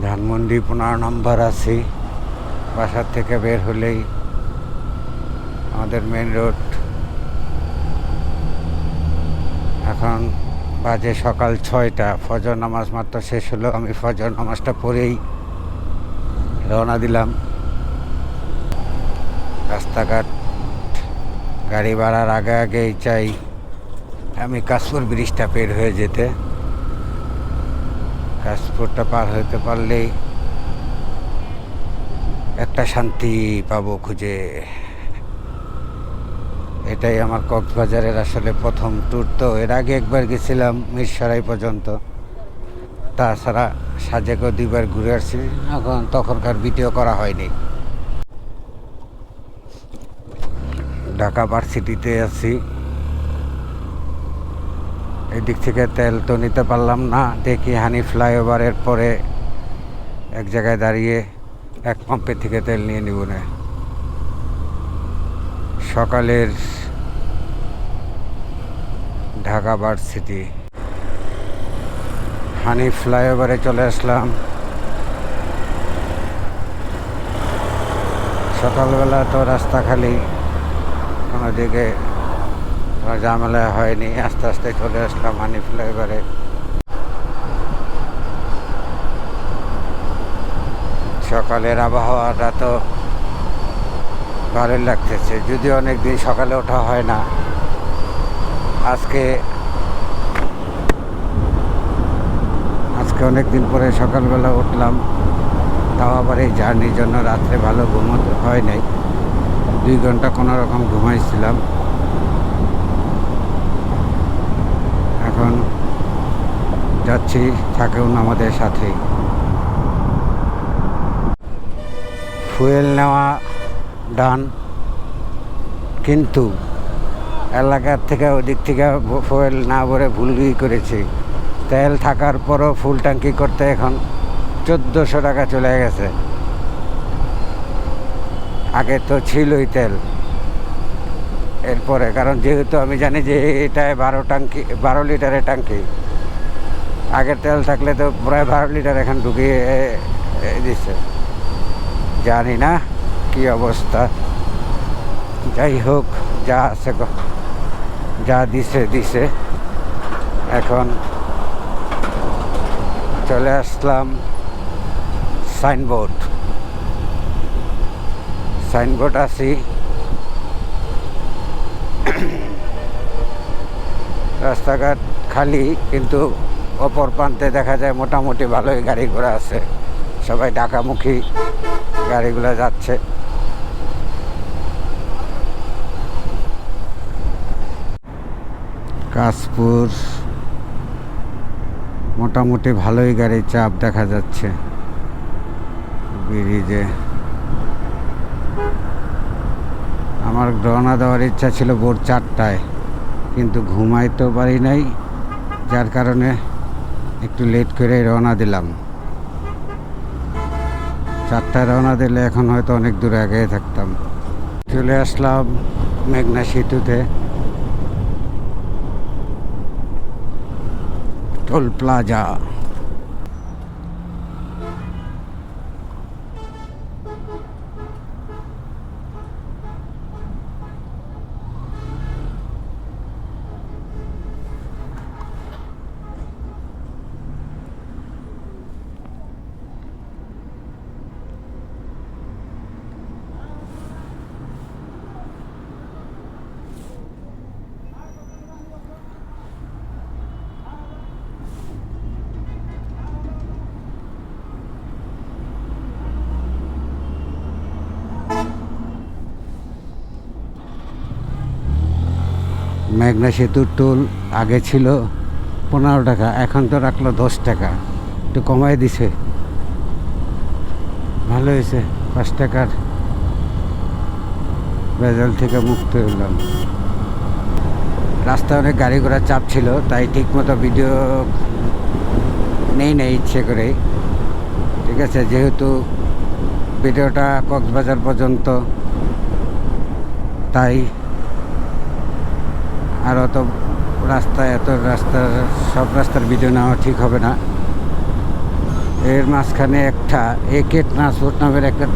ধানমন্ডি 15 নম্বর আছি। বাসার থেকে বের হলেই আমাদের মেন রোড। এখন বাজে সকাল 6টা, ফজর নামাজ মাত্র শেষ হলো। আমি ফজর নামাজটা পড়েই রওনা দিলাম। রাস্তাঘাট গাড়ি বাড়ার আগে আগেই চাই আমি কাশপুর ব্রিজটা পের হয়ে যেতে। কাশপুরটা পার হতে পারলেই একটা শান্তি পাবো খুঁজে। এটাই আমার কক্সবাজারের আসলে প্রথম ট্যুর। তো এর আগে একবার গেছিলাম মিরসরাই পর্যন্ত, তাছাড়া সাজেকও 2বার ঘুরে আসছি। তখনকার ভিডিও করা হয়নি। ঢাকা ভার্সিটিতে আছি। এদিক থেকে তেল তো নিতে পারলাম না। দেখি হানি ফ্লাইওভারের পরে এক জায়গায় দাঁড়িয়ে এক পাম্পের থেকে তেল নিয়ে নিব না। সকালের ঢাকা ভার্সিটি হানি ফ্লাইওভারে চলে আসলাম। সকালবেলা তো রাস্তা খালি, কোনো দিকে কোনো ঝামেলা হয়নি। আস্তে আস্তে চলে আসলাম হানি ফ্লাইওভারে। সকালের আবহাওয়াটা তো ভালোই লাগতেছে, যদিও অনেক দিন সকালে ওঠা হয় না। আজকে অনেক দিন পরে সকালবেলা উঠলাম, তাও আবার এই জার্নির জন্য। রাত্রে ভালো ঘুমোতে হয় নাই, 2 ঘন্টা কোনো রকম ঘুমাইছিলাম। এখন যাচ্ছি, থাকুন আমাদের সাথেই। ফুয়েল নেওয়া ডান, কিন্তু এলাকার থেকে ওদিক থেকে ফুয়েল না ভরে ভুলই করেছি। তেল থাকার পরও ফুল ট্যাঙ্কি করতে এখন 1400 টাকা চলে গেছে। আগে তো ছিলই তেল। এরপরে কারণ যেহেতু আমি জানি যে এটায় 12 লিটারের ট্যাঙ্কি, আগের তেল থাকলে তো প্রায় 12 লিটার এখন ঢুকিয়ে দিচ্ছে। জানি না কি অবস্থা, যাই হোক, যা আছে যা দিছে। এখন চলে আসলাম সাইনবোর্ড আছি। রাস্তাঘাট খালি, কিন্তু অপর প্রান্তে দেখা যায় মোটামুটি ভালোই গাড়ি ঘোড়া আছে। সবাই ঢাকামুখী গাড়িগুলো যাচ্ছে। কাশপুর মোটামুটি ভালোই গাড়ির চাপ দেখা যাচ্ছে ব্রিজে। আমার রওনা দেওয়ার ইচ্ছা ছিল ভোর 4টায়, কিন্তু ঘুমাইতেও পারি নাই, যার কারণে একটু লেট করে রওনা দিলাম। 4টায় রওনা দিলে এখন হয়তো অনেক দূর আগে থাকতাম। চলে আসলাম মেঘনা সেতুতে, টোল প্লাজা। মেঘনা সেতুর টোল আগে ছিল 15 টাকা, এখন তো রাখলো 10 টাকা। একটু কমাই দিছে, ভালো হয়েছে। 5 টাকার ভেজাল থেকে মুক্ত হলাম। রাস্তায় অনেক গাড়ি ঘোড়ার চাপ ছিল, তাই ঠিক মতো ভিডিও নেই ইচ্ছে করে। ঠিক আছে, যেহেতু ভিডিওটা কক্সবাজার পর্যন্ত, তাই আর অত সব রাস্তার ভিডিও নেওয়া ঠিক হবে না। এর মাঝখানে একটা একে ট্রান্সপোর্ট নামের একটা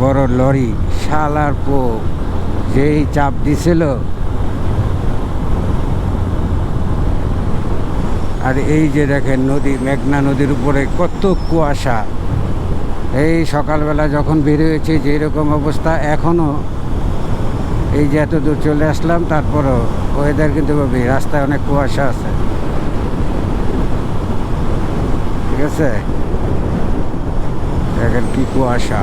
বড় লরি, শালার পো যেই চাপ দিছিল। আর এই যে দেখেন নদী, মেঘনা নদীর উপরে কত কুয়াশা। এই সকালবেলা যখন বেরিয়েছি যে এরকম অবস্থা, এখনও এই যে এত দূর চলে আসলাম, তারপরও ওয়েদার কিন্তু ভাবি রাস্তায় অনেক কুয়াশা আছে, ঠিক আছে। দেখেন কি কুয়াশা।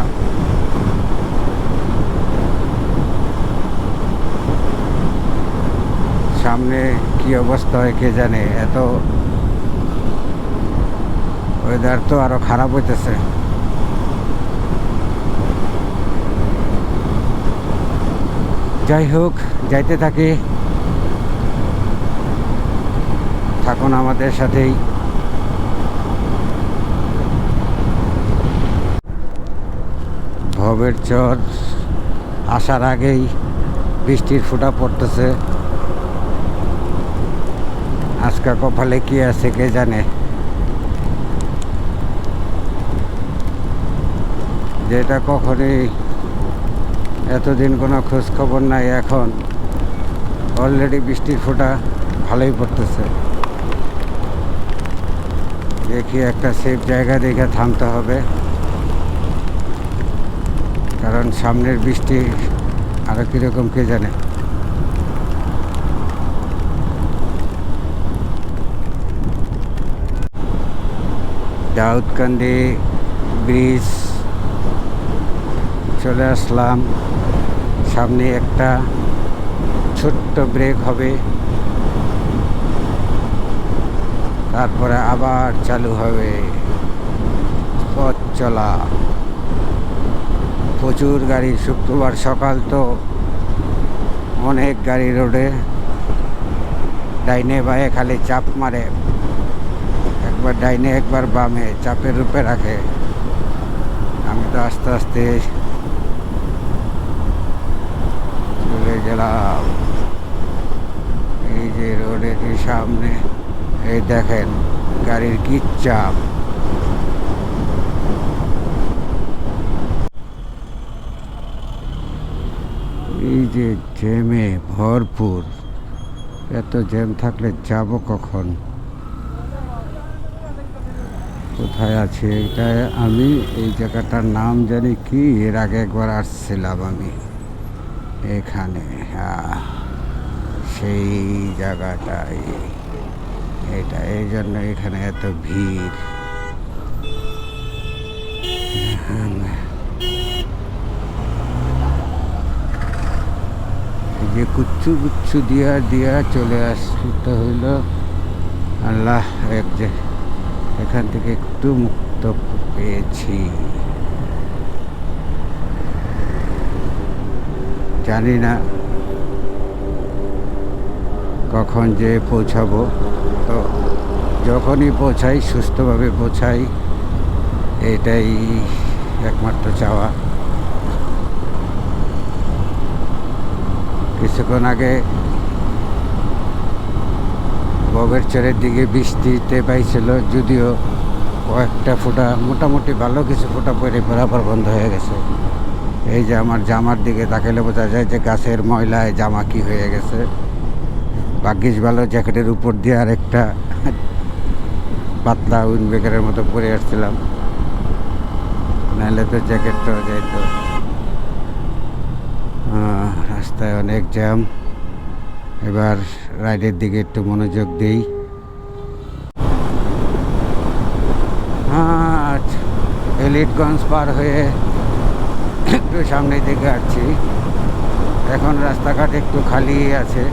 সামনে কি অবস্থা হয় কে জানে। এত ওয়েদার তো আরো খারাপ হইতেছে। যাই হোক, যাইতে থাকি, থাকুন আমাদের সাথেই। ভবের চর আসার আগেই বৃষ্টির ফোঁটা পড়তেছে। আজকে কপালে কি আছে কে জানে। যেটা কখনই এতদিন কোনো খোঁজ খবর নাই, এখন অলরেডি বৃষ্টির ফোঁটা ভালোই পড়তেছে। দেখি একটা সেফ জায়গা দেখে থামতে হবে, কারণ সামনের বৃষ্টি আরো কীরকম কে জানে। দাউদকান্দি ব্রিজ চলে আসলাম। সামনে একটা ছোট্ট ব্রেক হবে, তারপরে আবার চালু হবে পথ চলা। প্রচুর গাড়ি, শুক্রবার সকাল তো অনেক গাড়ি রোডে, ডাইনে বাঁয়ে খালি চাপ মারে, একবার ডাইনে একবার বামে চাপের রূপে রাখে। আমি তো আস্তে আস্তে চলে গেলাম। এই যে রোডের সামনে এই দেখেন গাড়ির কি চাপ। এই যে জ্যামে ভরপুর, এত জ্যাম থাকলে যাব কখন, কোথায় আছে এটা? আমি এই জায়গাটার নাম জানি কি, এর আগে একবার আসছিলাম আমি এখানে, সেই জায়গাটাই এটা, এই জন্য এখানে এত ভিড়। এই যে কুচ্ছু কুচ্ছু দিয়া দিয়া চলে আসতে হইল। আল্লাহ, এক যে এখান থেকে একটু মুক্ত পেয়েছি। জানি না কখন যে পৌঁছাবো, তো যখনই পৌঁছাই সুস্থভাবে পৌঁছাই, এটাই একমাত্র চাওয়া। কিছুক্ষণ আগে ববের চরের দিকে বৃষ্টিতে পাইছিল, যদিও কয়েকটা ফোঁটা, মোটামুটি ভালো কিছু ফোঁটা পরে বরাবর বন্ধ হয়ে গেছে। এই যে আমার জামার দিকে তাকালে বোঝা যায় যে গাছের ময়লায় জামা কি হয়ে গেছে। ভাগ্যিস ভালো জ্যাকেটের উপর দিয়ে আর একটা পাতলা উইন্ডব্রেকারের মতো পরে আসছিলাম, নাহলে তো জ্যাকেটটাও যাইত। রাস্তায় অনেক জ্যাম। এবার রাইডের দিকে একটু মনোযোগ দেই। এলিটগঞ্জ পার হয়ে একটু সামনের দিকে আসছি। এখন রাস্তাঘাট একটু খালি আছে।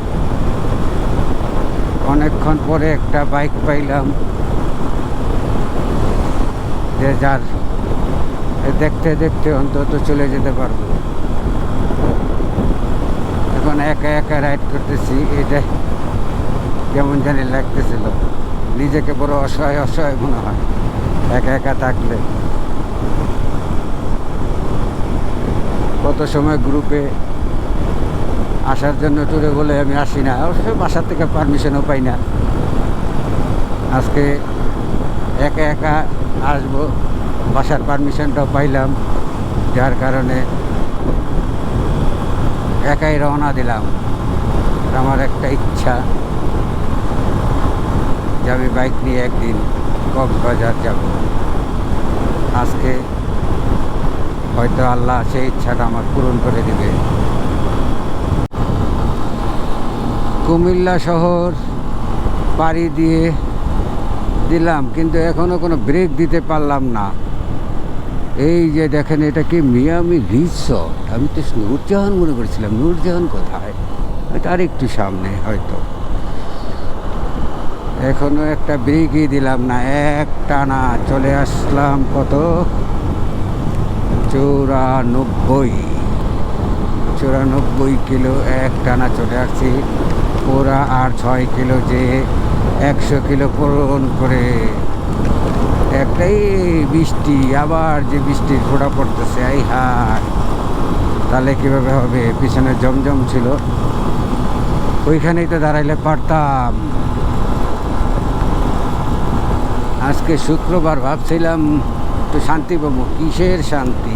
অনেকক্ষণ পরে একটা বাইক পাইলাম, যে যার দেখতে দেখতে অন্তত চলে যেতে পারবো। এখন একা একা রাইড করতেছি, এটা কেমন জানি লাগতেছিল, নিজেকে বড় অসহায় অসহায় মনে হয় একা একা থাকলে। কত সময় গ্রুপে আসার জন্য ট্যুরে বলে আমি আসি না, অবশ্য বাসার থেকে পারমিশনও পাই না। আজকে একা একা আসবো, বাসার পারমিশনটাও পাইলাম, যার কারণে একাই রওনা দিলাম। আমার একটা ইচ্ছা যে আমি বাইক নিয়ে একদিন কক্সবাজার যাব। আজকে হয়তো আল্লাহ সেই ইচ্ছাটা আমার পূরণ করে দিবে। কুমিল্লা শহর পাড়ি দিয়ে দিলাম, কিন্তু এখনও কোনো ব্রেক দিতে পারলাম না। এই যে দেখেন, এটা কি মিয়ামি রিসর্ট? আমি তো নূরজাহান মনে করেছিলাম। নূরজাহান কোথায়? হয়তো আর একটু সামনে হয়তো। এখনো একটা ব্রেকই দিলাম না, এক টানা চলে আসলাম কত, 94 কিলো এক টানা চলে আসছি। ওরা আর 6 কিলো যে 100 কিলো পূরণ করে। একটাই বৃষ্টি, আবার যে বৃষ্টির ফোঁটা পড়তেছে, এই হায়, তাহলে কীভাবে হবে? পিছনে জমজম ছিল, ওইখানেই তো দাঁড়াইলে পারতাম। আজকে শুক্রবার, ভাবছিলাম একটু শান্তি পাবো। কিসের শান্তি?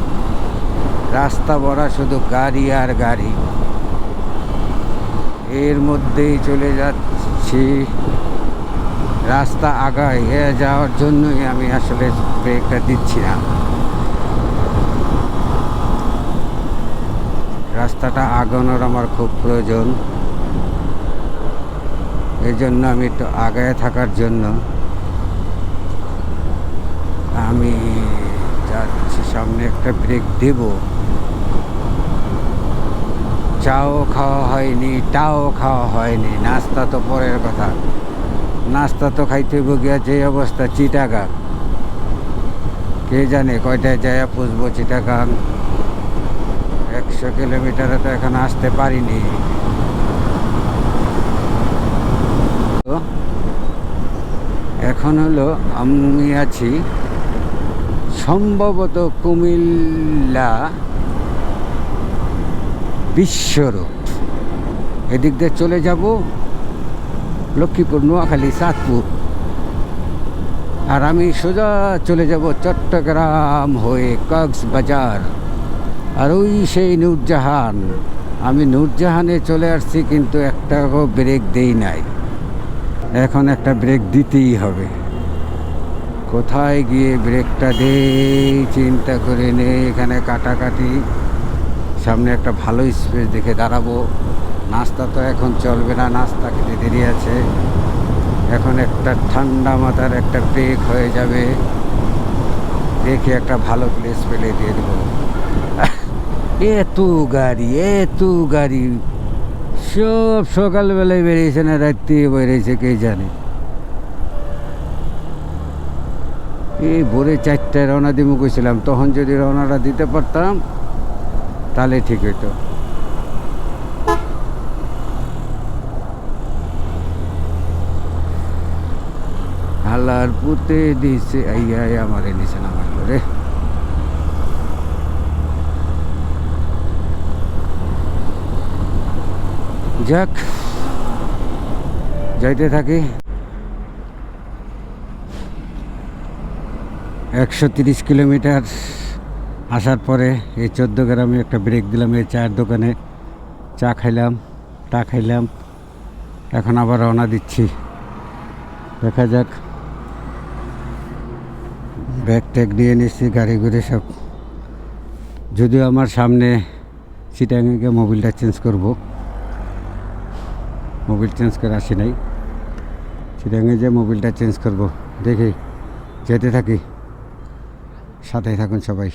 রাস্তা ভরা শুধু গাড়ি আর গাড়ি, এর মধ্যেই চলে যাচ্ছি। রাস্তা আগায় যাওয়ার জন্যই আমি আসলে ব্রেকটা দিচ্ছি না। রাস্তাটা আগানোর আমার খুব প্রয়োজন, এই জন্য আমি একটু আগায় থাকার জন্য আমি যাচ্ছি। সামনে একটা ব্রেক দেব। চাও খাওয়া হয়নি, টাও খাওয়া হয়নি, নাস্তা তো পরের কথা। নাস্তা তো খাইতে গিয়া যে অবস্থা, চিটাগাং, কে জানে কয়টায় যায় পুষবো চিটাগাং। 100 কিলোমিটারে তো এখন আসতে পারিনি। এখন হলো আমি আছি সম্ভবত কুমিল্লা বিশ্ব রোড। এদিক দিয়ে চলে যাব লক্ষ্মীপুর, নোয়াখালী, চাঁদপুর, আর আমি সোজা চলে যাব চট্টগ্রাম হয়ে কক্সবাজার। আর ওই সেই নূরজাহান, আমি নূরজাহানে চলে আসছি, কিন্তু একটাও ব্রেক দেই নাই। এখন একটা ব্রেক দিতেই হবে। কোথায় গিয়ে ব্রেকটা দেই চিন্তা করে নেই। এখানে কাটাকাটি, সামনে একটা ভালো স্পেস দেখে দাঁড়াবো। নাস্তা তো এখন চলবে না, নাস্তা খেতে দেরি আছে। এখন একটা ঠান্ডা মাথার একটা ব্রেক হয়ে যাবে, দেখে একটা ভালো প্লেস পেলে দিয়ে দেবো। এত গাড়ি সব সকালবেলায় বেরিয়েছে না রাত্রি বেরিয়েছে কে জানে। এই ভোরে 4টায় রওনা দিব কইছিলাম, তখন যদি রওনাটা দিতে পারতাম তাহলে ঠিক হইতো। আল্লাহর পুতে দিছে আইয়া আমারে নিচে নামাইল রে। যাক, যাইতে থাকি। 130 কিলোমিটার আসার পরে এই 14 গ্রামে একটা ব্রেক দিলাম। এই চায়ের দোকানে চা খাইলাম। এখন আবার রওনা দিচ্ছি, দেখা যাক। ব্যাগ ট্যাগ দিয়ে নিচ্ছি, গাড়ি ঘুরে সব। যদিও আমার সামনে চিটাগাঙে গিয়ে মোবিলটা চেঞ্জ করব, মোবিল চেঞ্জ করে আসি নাই। চিটাগাঙে যে মোবিলটা চেঞ্জ করব, দেখি যেতে থাকি, সাথে থাকুন সবাই।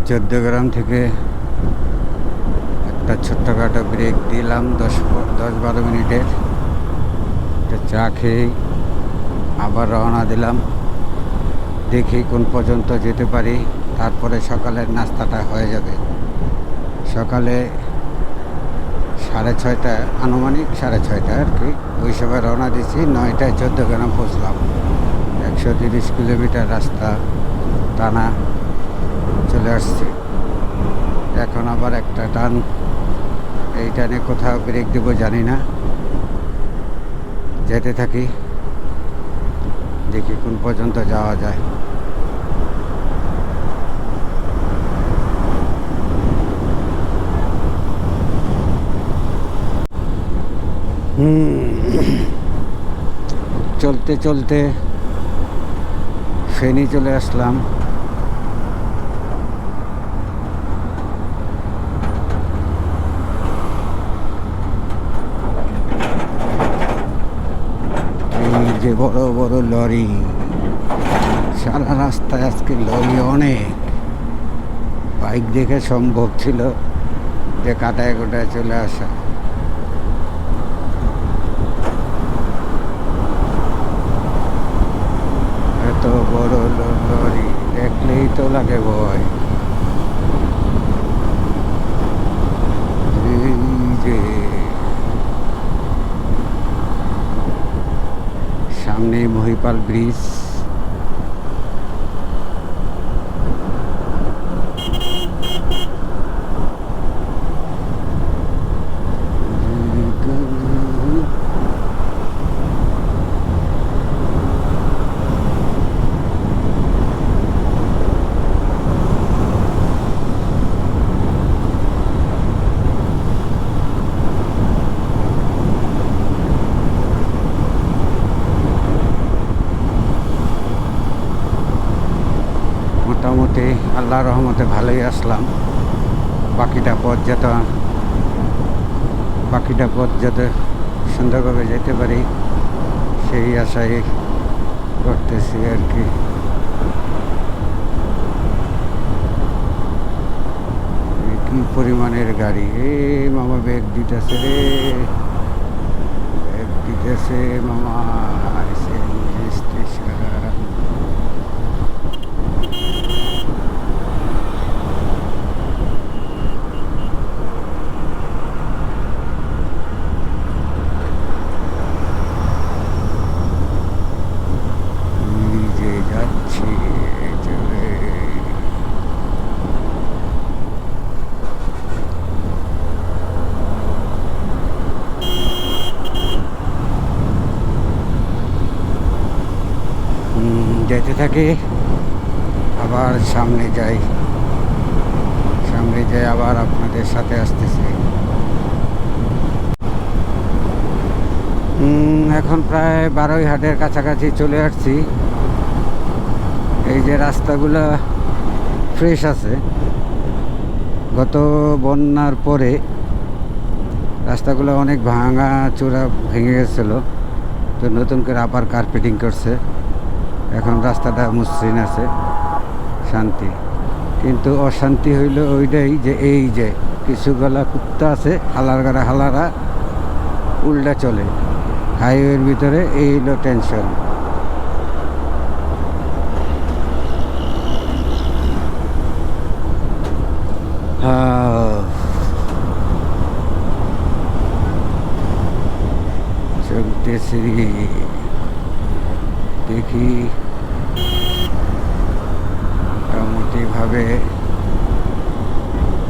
14 গ্রাম থেকে একটা ছোট্টখাটো ব্রেক দিলাম 10-12 মিনিটের। একটা চা খেয়ে আবার রওনা দিলাম, দেখি কোন পর্যন্ত যেতে পারি। তারপরে সকালের নাস্তাটা হয়ে যাবে। সকালে 6:30, আনুমানিক 6:30 আর কি, ওই সময় রওনা দিচ্ছি। 9টায় 14 গ্রাম পৌঁছলাম। 130 কিলোমিটার রাস্তা টানা চলে আসছি। এখন আবার একটা টান, এই টানে কোথাও ব্রেক দেবো জানি না। যেতে থাকি, দেখি কোন পর্যন্ত যাওয়া যায়। চলতে চলতে ফেনী চলে আসলাম। এই যে বড় বড় লরি, সারা রাস্তায় আজকে লরি অনেক। বাইক দেখে সম্ভব ছিল যে কাটায় কোটায় চলে আসা। এত বড় লরি দেখলেই তো লাগে ভয়। এই যে সামনে মহিপাল ব্রিজ, মোটামুটি আল্লাহর রহমতে ভালোই আসলাম। বাকিটা পথ যাতে সুন্দরভাবে যেতে পারি সেই আশাই করতেছি আর কি। কি পরিমাণের গাড়ি! মামা ব্যাগ দিতেছে রে, ব্যাগ দিতেছে মামা। স্টেশন যাচ্ছি চলে। যেতে থাকি, আবার সামনে যাই আবার আপনাদের সাথে আসতেছি। এখন প্রায় বারোইহাটের কাছাকাছি চলে আসছি। এই যে রাস্তাগুলো ফ্রেশ আছে, গত বন্যার পরে রাস্তাগুলো অনেক ভাঙা চূড়া ভেঙে গেছিলো, তো নতুন করে আবার কার্পেটিং করছে। এখন রাস্তাটা মসৃণ আছে, শান্তি। কিন্তু অশান্তি হইল ওইটাই যে এই যে কিছু গলা কুত্তা আছে, হালারা উল্টা চলে হাইওয়ের ভিতরে, এই হলো টেনশন। চলতেছি, দেখি মোটামুটিভাবে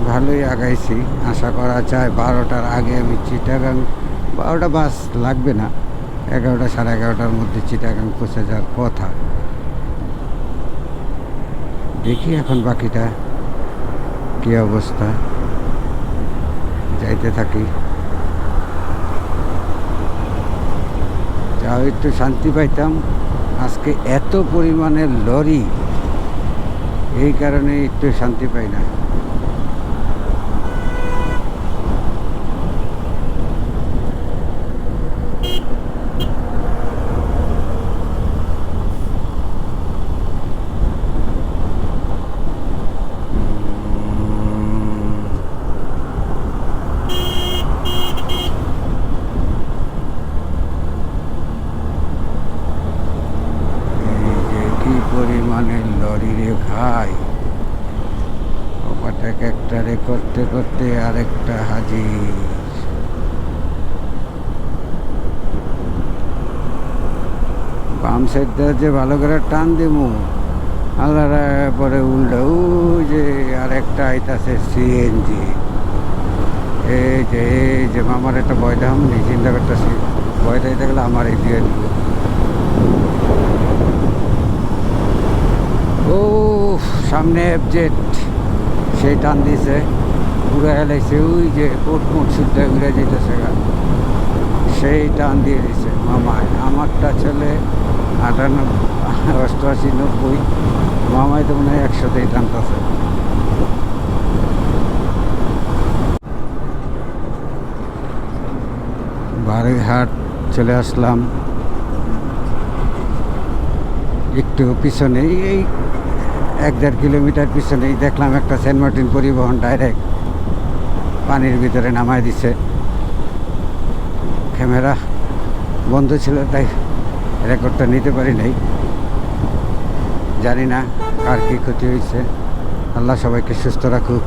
ভালোই আগাইছি। আশা করা যায় 12টার আগে আমি চিটাগাং, 12টা বাস লাগবে না, 11টা সাড়ে 11টার মধ্যে চিটাগাং পৌঁছে যাওয়ার কথা। দেখি এখন বাকিটা কী অবস্থা, যাইতে থাকি। যাও একটু শান্তি পাইতাম। আজকে এত পরিমাণের লরি, এই কারণে একটু শান্তি পাই না। পরিমাণের লরি রে ভাই, ওপাটাকে একটারে করতে করতে আরেকটা হাজির। বাম সাইড দিয়ে যে ভালো করে টান দিমু, আল্লাহরা পরে উল্টা যে আরেকটা আইতাছে সিএনজি। এই যে মামার একটা ভয় দাম নি, চিন্তা করতেছি ভয়টাই থাকলে আমার এই দিয়ে দিল। ও সামনে এফজেড সেই টান দিয়েছে, ঘুরে এলাইছে, ওই যে কোটমোট শুদ্ধ ঘুরে যেতেছে, সেই টান দিয়ে দিছে মামায়। আমারটা চলে 88, 90, মামায় তো মনে হয় 100তেই টানতেছে। বারৈহাট চলে আসলাম, একটু পিছনেই, এই 1-1.5 কিলোমিটার পিছনেই দেখলাম একটা সেন্ট মার্টিন পরিবহন ডাইরেক্ট পানির ভিতরে নামায় দিছে। ক্যামেরা বন্ধ ছিল তাই রেকর্ডটা নিতে পারি নাই। জানি না কার কী ক্ষতি হয়েছে, আল্লাহ সবাইকে সুস্থ রাখুক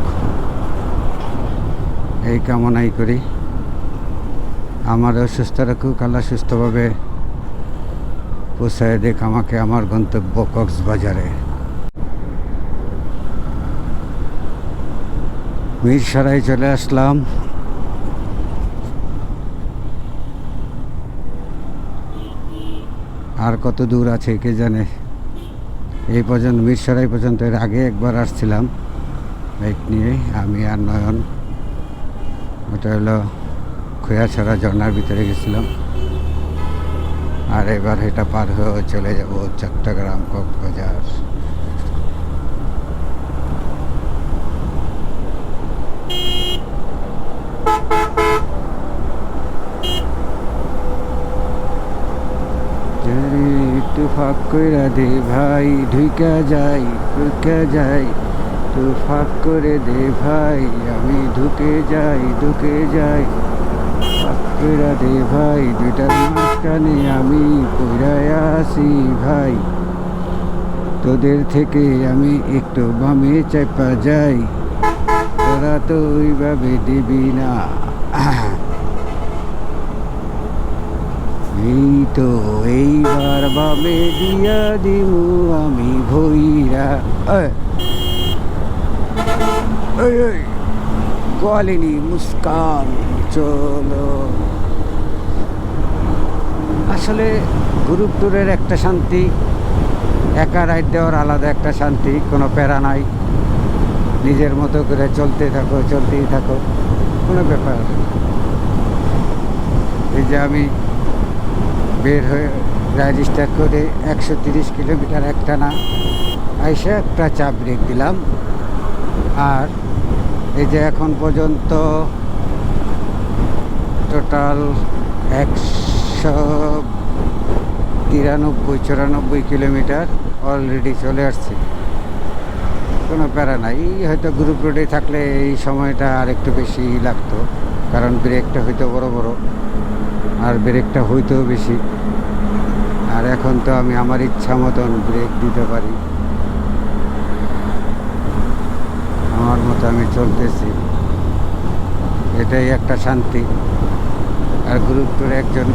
এই কামনাই করি। আমারও সুস্থ রাখুক আল্লাহ, সুস্থভাবে পৌঁছায় দেখ আমাকে আমার গন্তব্য কক্সবাজারে। মিরসরাই চলে আসলাম। আর কত দূর আছে কে জানে। এই পর্যন্ত মিরসরাই পর্যন্ত, এর আগে একবার আসছিলাম বাইক নিয়ে আমি আর নয়ন। ওটা হলো খোয়াছড়া ঝর্নার ভিতরে গেছিলাম। আর এবার এটা পার হয়ে চলে যাব চট্টগ্রাম কক্সবাজার। একটু ফাঁক কইরা দে ভাই, ঢুকা যাই একটু ফাঁক করে দে ভাই, আমি ঢুকে যাই ফাঁক কইরা দে ভাই, দুইটার মাঝখানে আমি পইড়ায় আসি ভাই, তোদের থেকে আমি একটু বামে চেপা যাই, তোরা তো ওইভাবে দিবি না। এই তো এইবার বামে দিয়া দিমু আমি ভইরা। কোয়ালিনি মুস্কান চলো। আসলে গ্রুপ ট্যুরের একটা শান্তি, একা রাইড দেওয়ার আলাদা একটা শান্তি, কোনো প্যারা নাই, নিজের মতো করে চলতেই থাকো, কোনো ব্যাপার। এই যে আমি বের হয়ে রাইড স্টার্ট করে 130 কিলোমিটার একটানা আইসা একটা চাপ ব্রেক দিলাম। আর এই যে এখন পর্যন্ত টোটাল 193-94 কিলোমিটার অলরেডি চলে আসছি, কোনো প্যারা নাই। হয়তো গ্রুপ রোডে থাকলে এই সময়টা আর একটু বেশি লাগতো, কারণ ব্রেকটা হয়তো বড় বড় আর ব্রেকটা হইতেও বেশি। আর এখন তো আমি আমার ইচ্ছা মতন ব্রেক দিতে পারি, আমার মতো আমি চলতেছি, এটাই একটা শান্তি। আর গ্রুপ ট্যুরে একজন,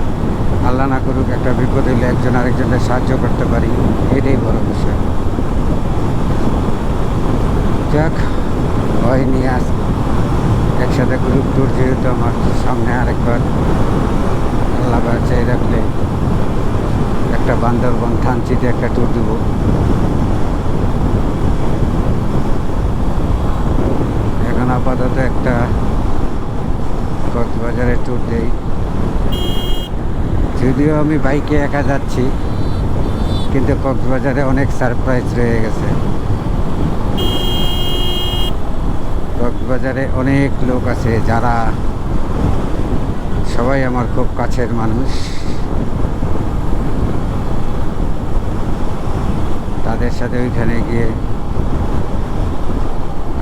আল্লাহ না করুক, একটা বিপদ হইলে একজন আরেকজনের সাহায্য করতে পারি, এটাই বড় বিষয়। যাক, হয়নি আজ একসাথে গ্রুপ ট্যুর, যেহেতু আমার সামনে আরেকবার আল্লাহ চাই রাখলে একটা বান্দরবন থানচিতে একটা ট্যুর দেব। এখন আপাতত একটা কক্সবাজারের ট্যুর দেই, যদিও আমি বাইকে একা যাচ্ছি, কিন্তু কক্সবাজারে অনেক সারপ্রাইজ রয়ে গেছে। কক্সবাজারে অনেক লোক আছে যারা সবাই আমার খুব কাছের মানুষ, তাদের সাথে ওইখানে গিয়ে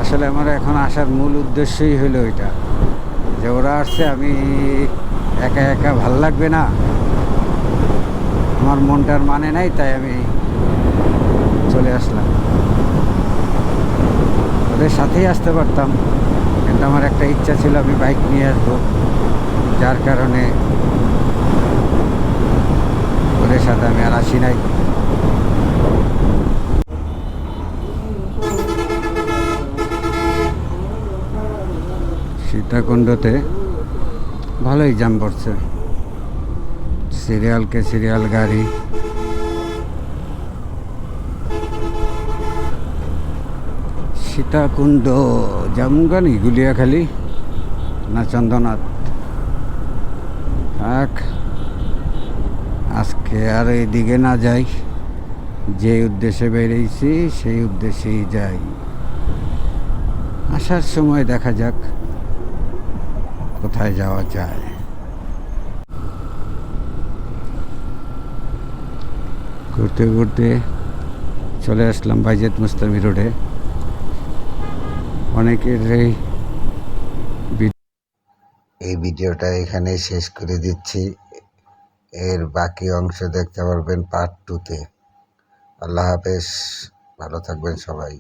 আসলে আমার এখন আসার মূল উদ্দেশ্যই হলো ওইটা, যে ওরা আসছে, আমি একা একা ভাল লাগবে না, আমার মনটার মানে নাই, তাই আমি চলে আসলাম। ওদের সাথেই আসতে পারতাম, কিন্তু আমার একটা ইচ্ছা ছিল আমি বাইক নিয়ে আসবো, যার কারণে ওদের সাথে আমি আর আসি নাই। সীতাকুণ্ডতে ভালোই জ্যাম পড়ছে, সিরিয়াল কে সিরিয়াল গাড়ি। সীতাকুণ্ড জামুগানি গুলিয়াখালী না চন্দ্রনাথ। থাক, আজকে আর এইদিকে না যাই, যে উদ্দেশ্যে বেরিয়েছি সেই উদ্দেশ্যেই যাই। আসার সময় দেখা যাক কোথায় যাওয়া যায়। ঘুরতে ঘুরতে চলে আসলাম বাইজিদ মুস্তামি রোডে। অনেকের এই ভিডিওটা এখানে শেষ করে দিচ্ছি। এর বাকি অংশ দেখতে পারবেন পার্ট 2-তে। আল্লাহ হাফেজ, ভালো থাকবেন সবাই।